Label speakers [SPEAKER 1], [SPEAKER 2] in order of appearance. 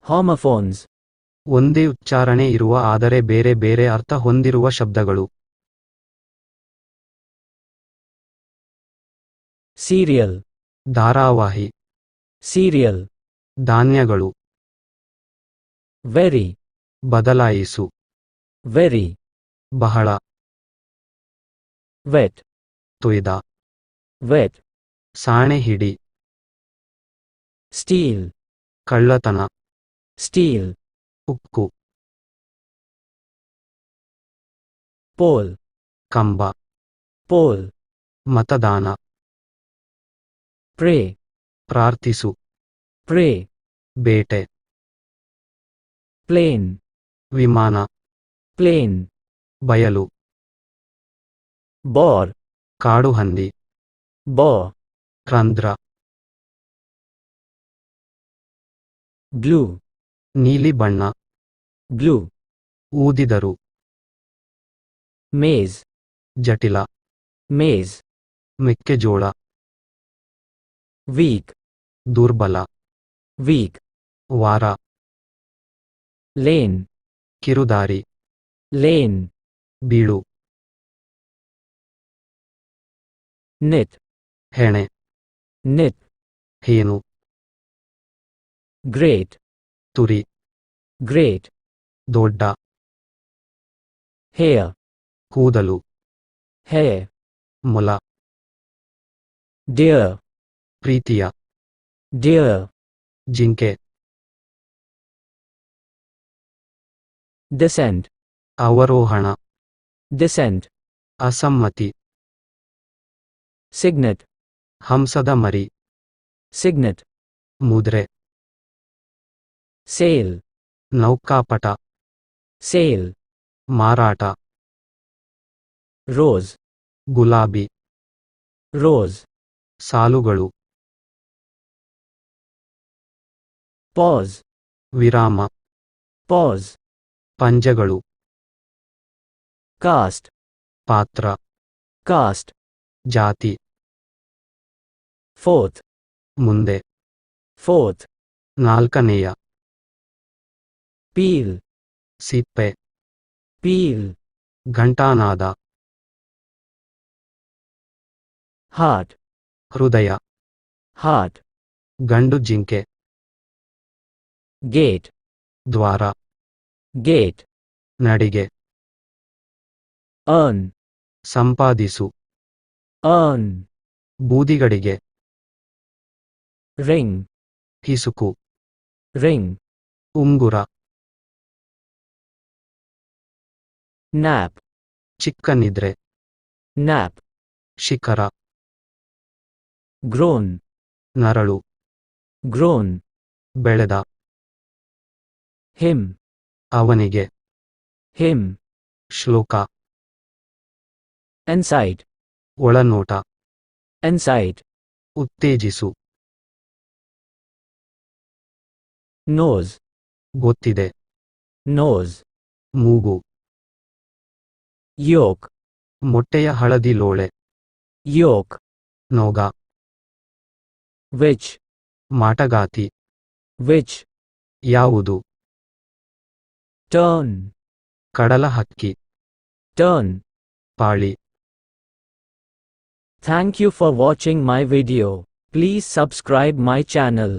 [SPEAKER 1] Homophones.
[SPEAKER 2] ಒಂದೇ ಉಚ್ಚಾರಣೆ ಇರುವ ಆದರೆ ಬೇರೆ ಬೇರೆ ಅರ್ಥ ಹೊಂದಿರುವ ಶಬ್ದಗಳು.
[SPEAKER 1] Serial.
[SPEAKER 2] ಧಾರಾವಾಹಿ.
[SPEAKER 1] Serial.
[SPEAKER 2] ಧಾನ್ಯಗಳು.
[SPEAKER 1] Very.
[SPEAKER 2] ಬದಲಾಯಿಸು.
[SPEAKER 1] Very.
[SPEAKER 2] ಬಹಳ.
[SPEAKER 1] Wet.
[SPEAKER 2] ತೊಯ್ದ.
[SPEAKER 1] Wet.
[SPEAKER 2] ಸಾಣೆ ಹಿಡಿ.
[SPEAKER 1] Steal.
[SPEAKER 2] ಕಳ್ಳತನ.
[SPEAKER 1] Steal.
[SPEAKER 2] ಉಕ್ಕು.
[SPEAKER 1] Poll.
[SPEAKER 2] ಕಂಬ.
[SPEAKER 1] Poll.
[SPEAKER 2] ಮತದಾನ.
[SPEAKER 1] Pray.
[SPEAKER 2] ಪ್ರಾರ್ಥಿಸು.
[SPEAKER 1] Pray.
[SPEAKER 2] ಬೇಟೆ.
[SPEAKER 1] Plane.
[SPEAKER 2] ವಿಮಾನ.
[SPEAKER 1] Plane.
[SPEAKER 2] ಬಯಲು.
[SPEAKER 1] Boar.
[SPEAKER 2] ಕಾಡು ಹಂದಿ.
[SPEAKER 1] Boar.
[SPEAKER 2] ರಂಧ್ರ.
[SPEAKER 1] Glue.
[SPEAKER 2] ನೀಲಿ ಬಣ್ಣ.
[SPEAKER 1] Glue.
[SPEAKER 2] ಊದಿದರು.
[SPEAKER 1] Maze.
[SPEAKER 2] ಜಟಿಲ.
[SPEAKER 1] Maze.
[SPEAKER 2] ಮೆಕ್ಕೆಜೋಳ.
[SPEAKER 1] Weak.
[SPEAKER 2] ದುರ್ಬಲ.
[SPEAKER 1] Weak.
[SPEAKER 2] ವಾರ.
[SPEAKER 1] Lane.
[SPEAKER 2] ಕಿರುದಾರಿ.
[SPEAKER 1] Lane.
[SPEAKER 2] ಬೀಳು.
[SPEAKER 1] Knit.
[SPEAKER 2] ಹೆಣೆ.
[SPEAKER 1] Knit.
[SPEAKER 2] ಹೇನು.
[SPEAKER 1] Great.
[SPEAKER 2] ತುರಿ.
[SPEAKER 1] Great.
[SPEAKER 2] ದೊಡ್ಡ.
[SPEAKER 1] Hair.
[SPEAKER 2] ಕೂದಲು.
[SPEAKER 1] Hair.
[SPEAKER 2] ಮೊಲ.
[SPEAKER 1] Deer.
[SPEAKER 2] ಪ್ರೀತಿಯ.
[SPEAKER 1] Deer.
[SPEAKER 2] ಜಿಂಕೆ.
[SPEAKER 1] Descent.
[SPEAKER 2] ಅವರೋಹಣ.
[SPEAKER 1] Descent.
[SPEAKER 2] ಅಸಮ್ಮತಿ.
[SPEAKER 1] Signet.
[SPEAKER 2] ಹಂಸದ ಮರಿ.
[SPEAKER 1] Signet.
[SPEAKER 2] ಮುದ್ರೆ.
[SPEAKER 1] Sail.
[SPEAKER 2] ನೌಕಾಪಟ.
[SPEAKER 1] Sail.
[SPEAKER 2] ಮಾರಾಟ.
[SPEAKER 1] Rose.
[SPEAKER 2] ಗುಲಾಬಿ.
[SPEAKER 1] Rose.
[SPEAKER 2] ಸಾಲುಗಳು.
[SPEAKER 1] Pause.
[SPEAKER 2] ವಿರಾಮ.
[SPEAKER 1] Pause.
[SPEAKER 2] ಪಂಜಗಳು.
[SPEAKER 1] Cast.
[SPEAKER 2] ಪಾತ್ರ.
[SPEAKER 1] Cast.
[SPEAKER 2] ಜಾತಿ.
[SPEAKER 1] Fourth.
[SPEAKER 2] ಮುಂದೆ.
[SPEAKER 1] Fourth.
[SPEAKER 2] ನಾಲ್ಕನೆಯ.
[SPEAKER 1] Peel.
[SPEAKER 2] ಸಿಪ್ಪೆ.
[SPEAKER 1] Peel.
[SPEAKER 2] ಘಂಟಾನಾದ.
[SPEAKER 1] Heart.
[SPEAKER 2] ಹೃದಯ.
[SPEAKER 1] Heart.
[SPEAKER 2] ಗಂಡು ಜಿಂಕೆ.
[SPEAKER 1] Gate.
[SPEAKER 2] ದ್ವಾರ.
[SPEAKER 1] Gate.
[SPEAKER 2] ನಡಿಗೆ.
[SPEAKER 1] Earn.
[SPEAKER 2] ಸಂಪಾದಿಸು.
[SPEAKER 1] Earn.
[SPEAKER 2] ಬೂದಿಗಡಿಗೆ.
[SPEAKER 1] Ring.
[SPEAKER 2] ಹಿಸುಕು.
[SPEAKER 1] Ring.
[SPEAKER 2] ಉಂಗುರ.
[SPEAKER 1] Nap.
[SPEAKER 2] ಚಿಕ್ಕ ನಿದ್ರೆ.
[SPEAKER 1] Nap.
[SPEAKER 2] ಶಿಖರ.
[SPEAKER 1] Grown.
[SPEAKER 2] ನರಳು.
[SPEAKER 1] Grown.
[SPEAKER 2] ಬೆಳೆದ.
[SPEAKER 1] Him.
[SPEAKER 2] ಅವನಿಗೆ.
[SPEAKER 1] Him.
[SPEAKER 2] ಶ್ಲೋಕ.
[SPEAKER 1] Insight.
[SPEAKER 2] ಒಳನೋಟ.
[SPEAKER 1] Insight.
[SPEAKER 2] ಉತ್ತೇಜಿಸು.
[SPEAKER 1] Nose.
[SPEAKER 2] ಗೊತ್ತಿದೆ.
[SPEAKER 1] Nose.
[SPEAKER 2] ಮೂಗು.
[SPEAKER 1] Yolk.
[SPEAKER 2] ಮೊಟ್ಟೆಯ ಹಳದಿ ಲೋಳೆ.
[SPEAKER 1] Yolk.
[SPEAKER 2] ನೋಗ.
[SPEAKER 1] Which.
[SPEAKER 2] ಮಾಟಗಾತಿ.
[SPEAKER 1] Which.
[SPEAKER 2] ಯಾವುದು.
[SPEAKER 1] Turn.
[SPEAKER 2] ಕಡಲ ಹಕ್ಕಿ.
[SPEAKER 1] Turn.
[SPEAKER 2] Pali.
[SPEAKER 1] Thank you for watching my video. Please subscribe my channel.